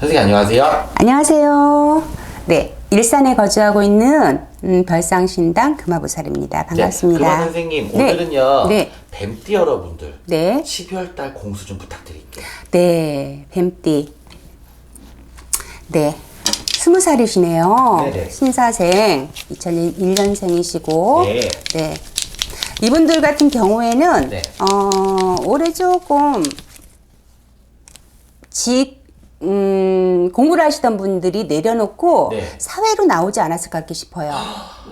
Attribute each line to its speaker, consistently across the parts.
Speaker 1: 선생님 안녕하세요.
Speaker 2: 안녕하세요. 네, 일산에 거주하고 있는 별상신당 금화보살입니다. 반갑습니다.
Speaker 1: 네, 금화 선생님
Speaker 2: 네.
Speaker 1: 오늘은요.
Speaker 2: 네.
Speaker 1: 뱀띠 여러분들
Speaker 2: 네.
Speaker 1: 12월달 공수 좀 부탁드릴게요.
Speaker 2: 네, 뱀띠. 네, 20살이시네요.
Speaker 1: 네네.
Speaker 2: 신사생, 2001년생이시고.
Speaker 1: 네.
Speaker 2: 네. 이분들 같은 경우에는
Speaker 1: 네.
Speaker 2: 올해 조금 공부를 하시던 분들이 내려놓고
Speaker 1: 네.
Speaker 2: 사회로 나오지 않았을까 싶어요.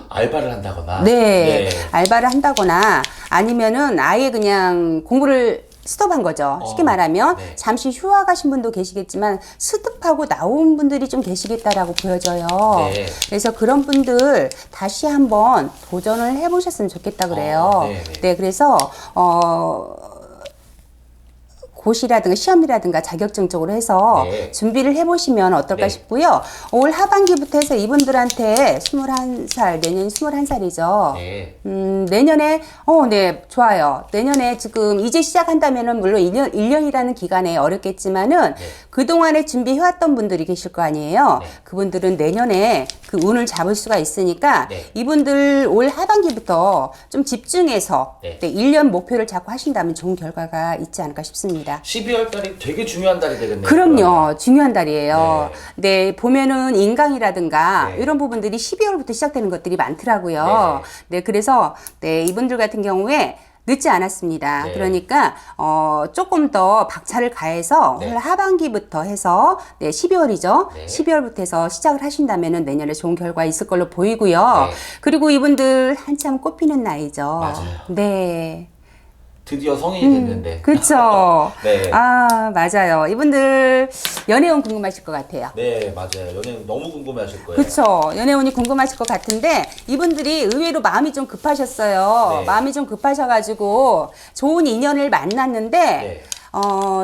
Speaker 1: 알바를 한다거나.
Speaker 2: 네, 알바를 한다거나 아니면은 아예 그냥 공부를 스톱한 거죠. 쉽게 말하면
Speaker 1: 네.
Speaker 2: 잠시 휴학 가신 분도 계시겠지만 스톱하고 나온 분들이 좀 계시겠다라고 보여져요.
Speaker 1: 네.
Speaker 2: 그래서 그런 분들 다시 한번 도전을 해보셨으면 좋겠다 그래요.
Speaker 1: 네, 네.
Speaker 2: 네, 그래서 고시라든가 시험이라든가 자격증 쪽으로 해서
Speaker 1: 네.
Speaker 2: 준비를 해보시면 어떨까
Speaker 1: 네.
Speaker 2: 싶고요. 올 하반기부터 해서 이분들한테 21살, 내년 21살이죠.
Speaker 1: 네.
Speaker 2: 내년에, 네, 좋아요. 내년에 지금 이제 시작한다면은 물론 1년이라는 기간에 어렵겠지만은
Speaker 1: 네.
Speaker 2: 그동안에 준비해왔던 분들이 계실 거 아니에요.
Speaker 1: 네.
Speaker 2: 그분들은 내년에 그 운을 잡을 수가 있으니까
Speaker 1: 네.
Speaker 2: 이분들 올 하반기부터 좀 집중해서
Speaker 1: 네.
Speaker 2: 1년 목표를 잡고 하신다면 좋은 결과가 있지 않을까 싶습니다.
Speaker 1: 12월달이 되게 중요한 달이 되겠네요.
Speaker 2: 그럼요. 중요한 달이에요. 네, 보면은 인강이라든가
Speaker 1: 네.
Speaker 2: 이런 부분들이 12월부터 시작되는 것들이 많더라고요. 네, 그래서 네, 이분들 같은 경우에 늦지 않았습니다.
Speaker 1: 네.
Speaker 2: 그러니까 조금 더 박차를 가해서
Speaker 1: 네.
Speaker 2: 올 하반기부터 해서 12월이죠.
Speaker 1: 네.
Speaker 2: 12월부터 해서 시작을 하신다면은 내년에 좋은 결과 있을 걸로 보이고요.
Speaker 1: 네.
Speaker 2: 그리고 이분들 한참 꽃피는 나이죠.
Speaker 1: 맞아요.
Speaker 2: 네.
Speaker 1: 드디어 성인이 됐는데.
Speaker 2: 그쵸.
Speaker 1: 네.
Speaker 2: 아, 맞아요. 이분들 연애운 궁금하실 것 같아요.
Speaker 1: 네, 맞아요. 연예인 너무 궁금해하실 거예요.
Speaker 2: 그쵸. 연애운이 궁금하실 것 같은데 이분들이 의외로 마음이 좀 급하셨어요.
Speaker 1: 네.
Speaker 2: 마음이 좀 급하셔가지고 좋은 인연을 만났는데
Speaker 1: 네.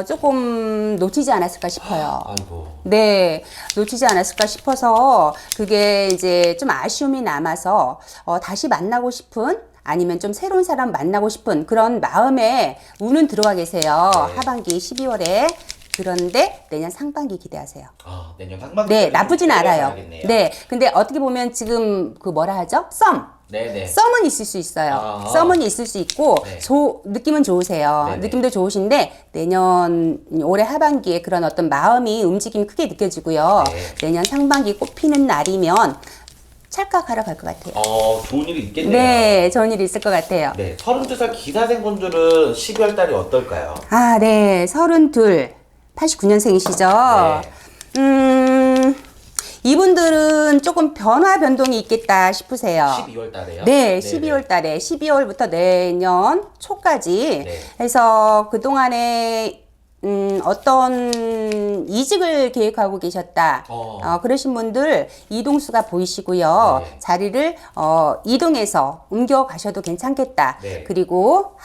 Speaker 2: 조금 놓치지 않았을까 싶어요.
Speaker 1: 아이고.
Speaker 2: 네, 놓치지 않았을까 싶어서 그게 이제 좀 아쉬움이 남아서 다시 만나고 싶은 아니면 좀 새로운 사람 만나고 싶은 그런 마음에 운은 들어와 계세요.
Speaker 1: 네.
Speaker 2: 하반기 12월에. 그런데 내년 상반기 기대하세요.
Speaker 1: 아, 내년 상반기.
Speaker 2: 네, 나쁘진 않아요.
Speaker 1: 알겠네요.
Speaker 2: 네, 근데 어떻게 보면 지금 그 뭐라 하죠? 썸.
Speaker 1: 네네.
Speaker 2: 썸은 있을 수 있어요.
Speaker 1: 아.
Speaker 2: 썸은 있을 수 있고
Speaker 1: 네.
Speaker 2: 느낌은 좋으세요.
Speaker 1: 네네.
Speaker 2: 느낌도 좋으신데 내년 올해 하반기에 그런 어떤 마음이 움직임이 크게 느껴지고요.
Speaker 1: 네.
Speaker 2: 내년 상반기 꽃피는 날이면 찰칵하러 갈 것 같아요.
Speaker 1: 좋은 일이 있겠네요.
Speaker 2: 네, 좋은 일이 있을 것 같아요.
Speaker 1: 네, 32살 기사생분들은 12월 달이 어떨까요?
Speaker 2: 아, 네, 32, 89년생이시죠?
Speaker 1: 네.
Speaker 2: 이분들은 조금 변화 변동이 있겠다 싶으세요.
Speaker 1: 12월 달에요?
Speaker 2: 네, 12월 달에 12월부터 내년 초까지
Speaker 1: 네.
Speaker 2: 해서 그동안에 어떤 이직을 계획하고 계셨다. 그러신 분들 이동수가 보이시고요.
Speaker 1: 네.
Speaker 2: 자리를 이동해서 옮겨 가셔도 괜찮겠다.
Speaker 1: 네.
Speaker 2: 그리고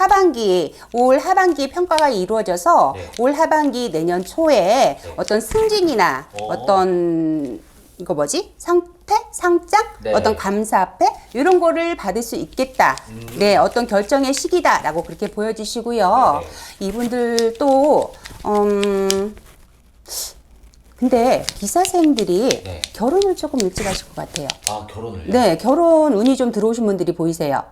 Speaker 2: 올 하반기 평가가 이루어져서
Speaker 1: 네.
Speaker 2: 올 하반기 내년 초에
Speaker 1: 네.
Speaker 2: 어떤 승진이나 어떤 이거 뭐지? 상패? 상장?
Speaker 1: 네.
Speaker 2: 어떤 감사패? 이런 거를 받을 수 있겠다. 네, 어떤 결정의 시기다라고 그렇게 보여주시고요.
Speaker 1: 네.
Speaker 2: 이분들 또, 근데 기사생들이
Speaker 1: 네.
Speaker 2: 결혼을 조금 일찍 하실 것 같아요.
Speaker 1: 아, 결혼을요?
Speaker 2: 네, 결혼 운이 좀 들어오신 분들이 보이세요.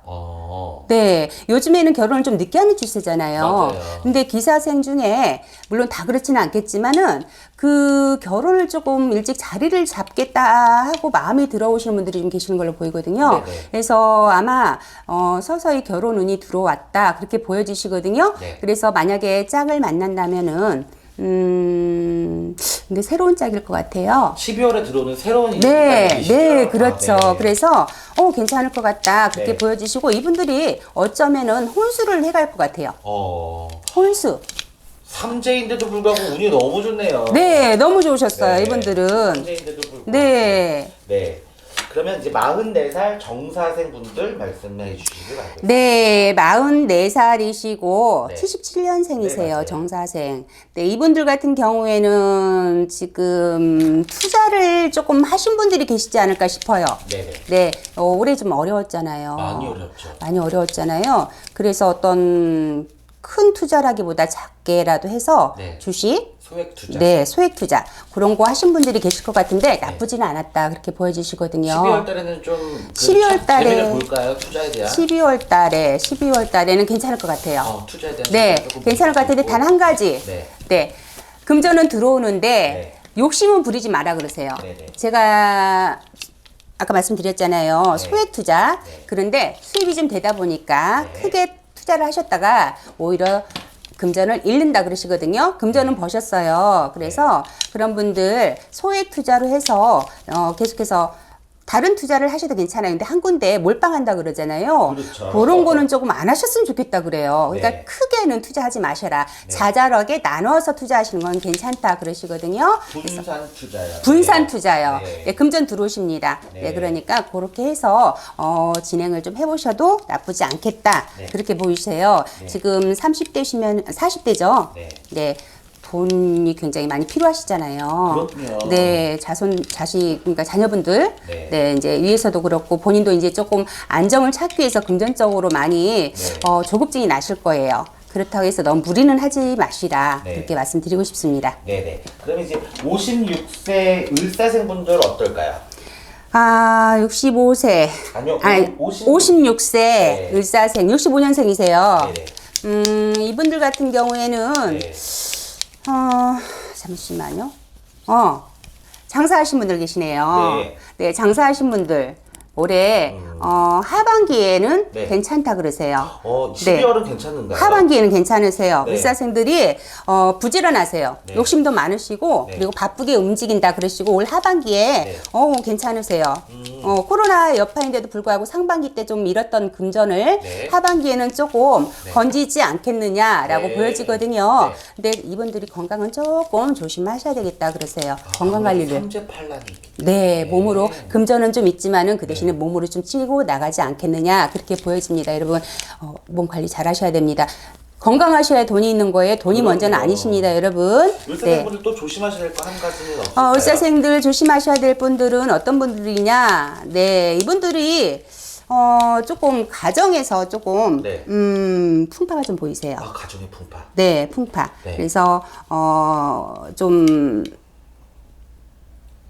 Speaker 2: 네, 요즘에는 결혼을 좀 늦게 하는 추세잖아요.
Speaker 1: 맞아요.
Speaker 2: 근데 기사생 중에 물론 다 그렇지는 않겠지만은 그 결혼을 조금 일찍 자리를 잡겠다 하고 마음이 들어오시는 분들이 좀 계시는 걸로 보이거든요.
Speaker 1: 네네.
Speaker 2: 그래서 아마 서서히 결혼 운이 들어왔다 그렇게 보여지시거든요.
Speaker 1: 네.
Speaker 2: 그래서 만약에 짝을 만난다면은 근데 새로운 짝일 것 같아요.
Speaker 1: 12월에 들어오는 새로운
Speaker 2: 네,
Speaker 1: 일이시죠?
Speaker 2: 네, 그렇죠.
Speaker 1: 네.
Speaker 2: 그래서, 괜찮을 것 같다. 그렇게
Speaker 1: 네.
Speaker 2: 보여주시고, 이분들이 어쩌면은 혼수를 해갈 것 같아요. 혼수.
Speaker 1: 삼재인데도 불구하고 운이 너무 좋네요.
Speaker 2: 네, 너무 좋으셨어요,
Speaker 1: 네.
Speaker 2: 이분들은.
Speaker 1: 삼재인데도 불구하고.
Speaker 2: 네.
Speaker 1: 네. 그러면 이제 44살 정사생 분들 말씀해 주시기 바랍니다.
Speaker 2: 네, 44살이시고,
Speaker 1: 네.
Speaker 2: 77년생이세요,
Speaker 1: 네, 맞아요.
Speaker 2: 정사생. 네, 이분들 같은 경우에는 지금 투자를 조금 하신 분들이 계시지 않을까 싶어요.
Speaker 1: 네네.
Speaker 2: 네, 올해 좀 어려웠잖아요.
Speaker 1: 많이 어렵죠.
Speaker 2: 많이 어려웠잖아요. 그래서 어떤 큰 투자라기보다 작게라도 해서
Speaker 1: 네.
Speaker 2: 주식,
Speaker 1: 소액 투자.
Speaker 2: 네, 소액 투자 그런 거 하신 분들이 계실 것 같은데 나쁘지는 않았다 그렇게 보여지시거든요.
Speaker 1: 12월 달에는 좀
Speaker 2: 12월 달에
Speaker 1: 재미를 볼까요? 투자에 대한?
Speaker 2: 12월 달에는 괜찮을 것 같아요.
Speaker 1: 투자에 대한
Speaker 2: 네,
Speaker 1: 조금
Speaker 2: 괜찮을 것 같은데
Speaker 1: 있고.
Speaker 2: 단 한 가지.
Speaker 1: 네.
Speaker 2: 네. 금전은 들어오는데
Speaker 1: 네.
Speaker 2: 욕심은 부리지 마라 그러세요.
Speaker 1: 네네.
Speaker 2: 제가 아까 말씀드렸잖아요.
Speaker 1: 네.
Speaker 2: 소액 투자.
Speaker 1: 네.
Speaker 2: 그런데 수입이 좀 되다 보니까
Speaker 1: 네.
Speaker 2: 크게 투자를 하셨다가 오히려 금전을 잃는다 그러시거든요. 금전은 버셨어요. 그래서 그런 분들 소액 투자로 해서 계속해서 다른 투자를 하셔도 괜찮아요. 근데 한 군데 몰빵한다 그러잖아요.
Speaker 1: 그렇죠.
Speaker 2: 그런 거는 조금 안 하셨으면 좋겠다 그래요. 그러니까
Speaker 1: 네.
Speaker 2: 크게는 투자하지 마셔라. 자잘하게 나눠서 투자하시는 건 괜찮다 그러시거든요.
Speaker 1: 분산 투자요.
Speaker 2: 분산
Speaker 1: 네.
Speaker 2: 투자요.
Speaker 1: 네.
Speaker 2: 네, 금전 들어오십니다. 네.
Speaker 1: 네.
Speaker 2: 그러니까 그렇게 해서 진행을 좀 해보셔도 나쁘지 않겠다.
Speaker 1: 네.
Speaker 2: 그렇게 보이세요.
Speaker 1: 네.
Speaker 2: 지금 30대시면 40대죠.
Speaker 1: 네.
Speaker 2: 네. 돈이 굉장히 많이 필요하시잖아요.
Speaker 1: 그렇군요.
Speaker 2: 네, 자식, 그러니까 자녀분들,
Speaker 1: 네.
Speaker 2: 네, 이제 위에서도 그렇고 본인도 이제 조금 안정을 찾기 위해서 금전적으로 많이
Speaker 1: 네.
Speaker 2: 조급증이 나실 거예요. 그렇다고 해서 너무 무리는 하지 마시라.
Speaker 1: 네.
Speaker 2: 그렇게 말씀드리고 싶습니다.
Speaker 1: 네네. 그럼 이제 56세 을사생분들 어떨까요?
Speaker 2: 65세.
Speaker 1: 아니요.
Speaker 2: 아니,
Speaker 1: 56.
Speaker 2: 56세
Speaker 1: 네.
Speaker 2: 을사생, 65년생이세요.
Speaker 1: 네네.
Speaker 2: 이분들 같은 경우에는
Speaker 1: 네.
Speaker 2: 잠시만요. 장사하신 분들 계시네요.
Speaker 1: 네.
Speaker 2: 네, 장사하신 분들 올해 하반기에는
Speaker 1: 네.
Speaker 2: 괜찮다 그러세요.
Speaker 1: 12월은 괜찮은가요?
Speaker 2: 하반기에는 괜찮으세요.
Speaker 1: 네.
Speaker 2: 을사생들이 부지런하세요.
Speaker 1: 네.
Speaker 2: 욕심도 많으시고
Speaker 1: 네.
Speaker 2: 그리고 바쁘게 움직인다 그러시고 올 하반기에
Speaker 1: 네.
Speaker 2: 괜찮으세요. 코로나 여파인데도 불구하고 상반기 때 좀 잃었던 금전을
Speaker 1: 네.
Speaker 2: 하반기에는 조금
Speaker 1: 네.
Speaker 2: 건지지 않겠느냐라고
Speaker 1: 네.
Speaker 2: 보여지거든요.
Speaker 1: 네.
Speaker 2: 근데 이분들이 건강은 조금 조심하셔야 되겠다 그러세요. 건강 관리를.
Speaker 1: 삼재팔란이 있기
Speaker 2: 네, 몸으로
Speaker 1: 네.
Speaker 2: 금전은 좀 있지만은 그 대신에 몸으로 좀 치고 나가지 않겠느냐 그렇게 보여집니다. 여러분 몸 관리 잘 하셔야 됩니다. 건강하셔야 돈이 있는 거예요. 돈이
Speaker 1: 그럼요.
Speaker 2: 먼저는 아니십니다, 여러분.
Speaker 1: 을사생분들 또 조심하셔야 될 거 한 가지는 없을까요?
Speaker 2: 을사생들 조심하셔야 될 분들은 어떤 분들이냐? 네, 이분들이 조금 가정에서 조금
Speaker 1: 네.
Speaker 2: 풍파가 좀 보이세요.
Speaker 1: 가정의 풍파.
Speaker 2: 네, 풍파.
Speaker 1: 네.
Speaker 2: 그래서 좀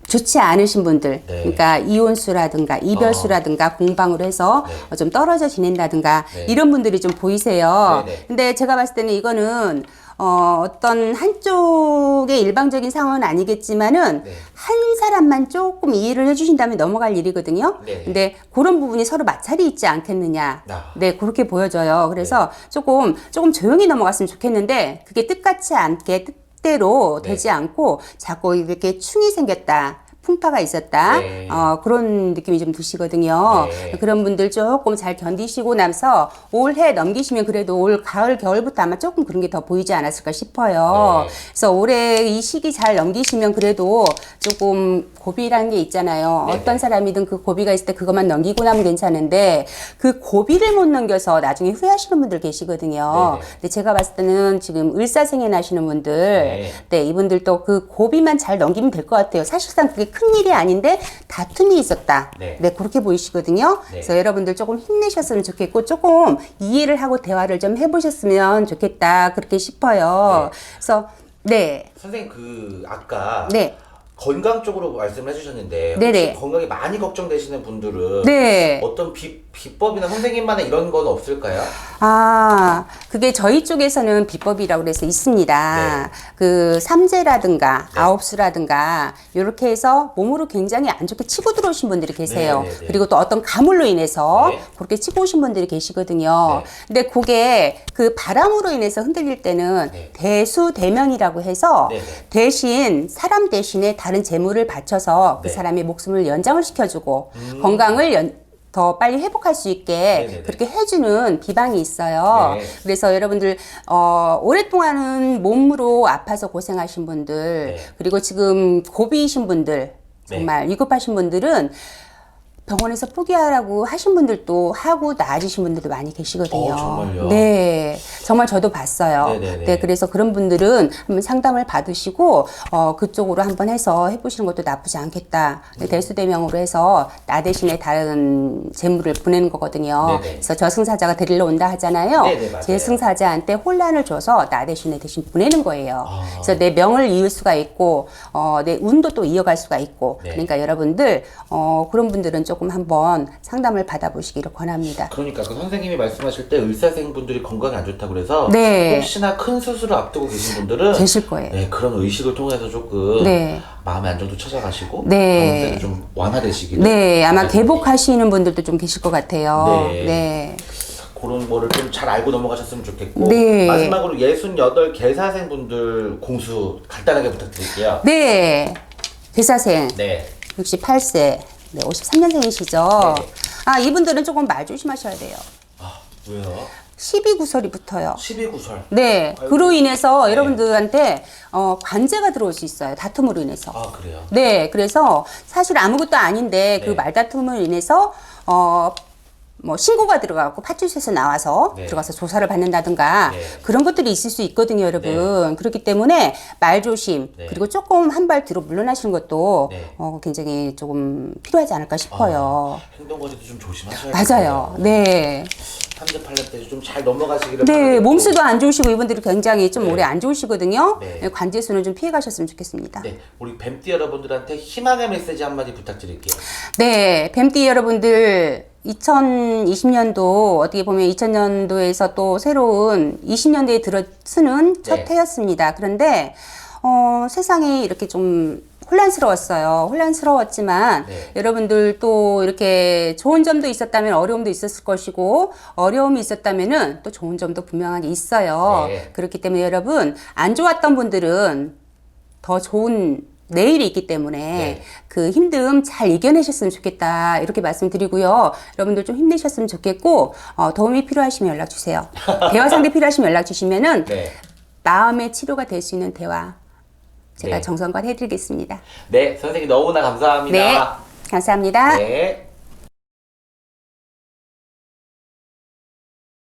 Speaker 2: 좋지 않으신 분들,
Speaker 1: 네.
Speaker 2: 그러니까 이혼수라든가 이별수라든가 공방으로 해서
Speaker 1: 네.
Speaker 2: 좀 떨어져 지낸다든가
Speaker 1: 네.
Speaker 2: 이런 분들이 좀 보이세요.
Speaker 1: 네, 네.
Speaker 2: 근데 제가 봤을 때는 이거는 어떤 한쪽의 일방적인 상황은 아니겠지만은
Speaker 1: 네.
Speaker 2: 한 사람만 조금 이해를 해주신다면 넘어갈 일이거든요.
Speaker 1: 네.
Speaker 2: 근데 그런 부분이 서로 마찰이 있지 않겠느냐. 네, 그렇게 보여져요. 그래서 조금 조용히 넘어갔으면 좋겠는데 그게 뜻같지 않게 뜻대로
Speaker 1: 네.
Speaker 2: 되지 않고 자꾸 이렇게 충이 생겼다. 풍파가 있었다.
Speaker 1: 네.
Speaker 2: 그런 느낌이 좀 드시거든요.
Speaker 1: 네.
Speaker 2: 그런 분들 조금 잘 견디시고 나서 올해 넘기시면 그래도 올 가을, 겨울부터 아마 조금 그런 게 더 보이지 않았을까 싶어요.
Speaker 1: 네.
Speaker 2: 그래서 올해 이 시기 잘 넘기시면 그래도 조금 고비라는 게 있잖아요.
Speaker 1: 네.
Speaker 2: 어떤 사람이든 그 고비가 있을 때 그것만 넘기고 나면 괜찮은데 그 고비를 못 넘겨서 나중에 후회하시는 분들 계시거든요.
Speaker 1: 네.
Speaker 2: 근데 제가 봤을 때는 지금 을사생에 나시는 분들,
Speaker 1: 네.
Speaker 2: 네, 이분들도 그 고비만 잘 넘기면 될 것 같아요. 사실상 그게 큰 일이 아닌데 다툼이 있었다.
Speaker 1: 네.
Speaker 2: 네, 그렇게 보이시거든요.
Speaker 1: 네.
Speaker 2: 그래서 여러분들 조금 힘내셨으면 좋겠고 조금 이해를 하고 대화를 좀 해보셨으면 좋겠다. 그렇게 싶어요.
Speaker 1: 네.
Speaker 2: 그래서 네,
Speaker 1: 선생님 아까
Speaker 2: 네.
Speaker 1: 건강 쪽으로 말씀을 해주셨는데
Speaker 2: 네네.
Speaker 1: 혹시 건강이 많이 걱정되시는 분들은
Speaker 2: 네.
Speaker 1: 어떤 비법이나 선생님만의 이런 건 없을까요?
Speaker 2: 그게 저희 쪽에서는 비법이라고 그래서 있습니다.
Speaker 1: 네.
Speaker 2: 그 삼재라든가
Speaker 1: 네.
Speaker 2: 아홉수라든가 이렇게 해서 몸으로 굉장히 안 좋게 치고 들어오신 분들이 계세요.
Speaker 1: 네, 네, 네.
Speaker 2: 그리고 또 어떤 가물로 인해서
Speaker 1: 네.
Speaker 2: 그렇게 치고 오신 분들이 계시거든요.
Speaker 1: 네.
Speaker 2: 근데 그게 그 바람으로 인해서 흔들릴 때는
Speaker 1: 네.
Speaker 2: 대수대명이라고 해서
Speaker 1: 네, 네.
Speaker 2: 대신 사람 대신에 다른 재물을 바쳐서 그
Speaker 1: 네.
Speaker 2: 사람의 목숨을 연장을 시켜주고 건강을 더 빨리 회복할 수 있게
Speaker 1: 네네네.
Speaker 2: 그렇게 해주는 비방이 있어요.
Speaker 1: 네.
Speaker 2: 그래서 여러분들 오랫동안은 몸으로 아파서 고생하신 분들
Speaker 1: 네.
Speaker 2: 그리고 지금 고비이신 분들 정말 위급하신 분들은 병원에서 포기하라고 하신 분들도 하고 나아지신 분들도 많이 계시거든요.
Speaker 1: 정말요?
Speaker 2: 네. 정말 저도 봤어요.
Speaker 1: 네네네.
Speaker 2: 네, 그래서 그런 분들은 한번 상담을 받으시고 그쪽으로 한번 해서 해보시는 것도 나쁘지 않겠다. 대수대명으로 해서 나 대신에 다른 재물을 보내는 거거든요.
Speaker 1: 네네.
Speaker 2: 그래서 저승사자가 데리러 온다 하잖아요.
Speaker 1: 네네, 맞아요.
Speaker 2: 저승사자한테 혼란을 줘서 나 대신 보내는 거예요.
Speaker 1: 아.
Speaker 2: 그래서 내 명을 이을 수가 있고 내 운도 또 이어갈 수가 있고
Speaker 1: 네.
Speaker 2: 그러니까 여러분들 그런 분들은 조금 한번 상담을 받아보시기를 권합니다.
Speaker 1: 그러니까 그 선생님이 말씀하실 때 의사생 분들이 건강이 안 좋다고 그래서
Speaker 2: 네.
Speaker 1: 혹시나 큰 수술을 앞두고 계신 분들은
Speaker 2: 계실 거예요.
Speaker 1: 네, 그런 의식을 통해서 조금
Speaker 2: 네.
Speaker 1: 마음의 안정도 찾아가시고
Speaker 2: 네.
Speaker 1: 병세도 좀 완화되시기를.
Speaker 2: 네, 아마
Speaker 1: 바랍니다.
Speaker 2: 개복하시는 분들도 좀 계실 것 같아요.
Speaker 1: 네.
Speaker 2: 네.
Speaker 1: 그런 거를 좀 잘 알고 넘어가셨으면 좋겠고
Speaker 2: 네.
Speaker 1: 마지막으로 68 개사생 분들 공수 간단하게 부탁드릴게요.
Speaker 2: 네. 대사생
Speaker 1: 네.
Speaker 2: 68세, 네, 53년생이시죠?
Speaker 1: 네.
Speaker 2: 아, 이분들은 조금 말 조심하셔야 돼요.
Speaker 1: 아, 왜요?
Speaker 2: 12구설이 붙어요.
Speaker 1: 12구설.
Speaker 2: 네,
Speaker 1: 아이고.
Speaker 2: 그로 인해서
Speaker 1: 네.
Speaker 2: 여러분들한테 관제가 들어올 수 있어요. 다툼으로 인해서.
Speaker 1: 아, 그래요?
Speaker 2: 네, 그래서 사실 아무것도 아닌데 그
Speaker 1: 네.
Speaker 2: 말다툼으로 인해서 뭐 신고가 들어가고 파출소에서 나와서
Speaker 1: 네.
Speaker 2: 들어가서 조사를 받는다든가
Speaker 1: 네.
Speaker 2: 그런 것들이 있을 수 있거든요, 여러분. 그렇기 때문에 말 조심
Speaker 1: 네.
Speaker 2: 그리고 조금 한 발 뒤로 물러나시는 것도
Speaker 1: 네.
Speaker 2: 굉장히 조금 필요하지 않을까 싶어요.
Speaker 1: 행동거리도 좀 조심하셔야
Speaker 2: 맞아요. 네.
Speaker 1: 3대 8렙 때 좀 잘 넘어가시기를
Speaker 2: 네,
Speaker 1: 바라겠고.
Speaker 2: 몸수도 안 좋으시고 이분들이 굉장히 좀
Speaker 1: 네.
Speaker 2: 오래 안 좋으시거든요.
Speaker 1: 네.
Speaker 2: 네, 관제수는 좀 피해 가셨으면 좋겠습니다.
Speaker 1: 네, 우리 뱀띠 여러분들한테 희망의 메시지 한마디 부탁드릴게요.
Speaker 2: 네, 뱀띠 여러분들 2020년도 어떻게 보면 2000년도에서 또 새로운 20년대에 들어서는 첫
Speaker 1: 네.
Speaker 2: 해였습니다. 그런데 세상이 이렇게 좀 혼란스러웠어요. 혼란스러웠지만
Speaker 1: 네.
Speaker 2: 여러분들 또 이렇게 좋은 점도 있었다면 어려움도 있었을 것이고 어려움이 있었다면은 또 좋은 점도 분명하게 있어요.
Speaker 1: 네.
Speaker 2: 그렇기 때문에 여러분 안 좋았던 분들은 더 좋은 내일이 있기 때문에
Speaker 1: 네.
Speaker 2: 그 힘듦 잘 이겨내셨으면 좋겠다 이렇게 말씀드리고요. 여러분들 좀 힘내셨으면 좋겠고 도움이 필요하시면 연락 주세요. 대화 상대 필요하시면 연락 주시면은
Speaker 1: 네.
Speaker 2: 마음의 치료가 될 수 있는 대화 제가
Speaker 1: 네.
Speaker 2: 정성껏 해드리겠습니다.
Speaker 1: 네, 선생님 너무나 감사합니다.
Speaker 2: 네, 감사합니다.
Speaker 1: 네.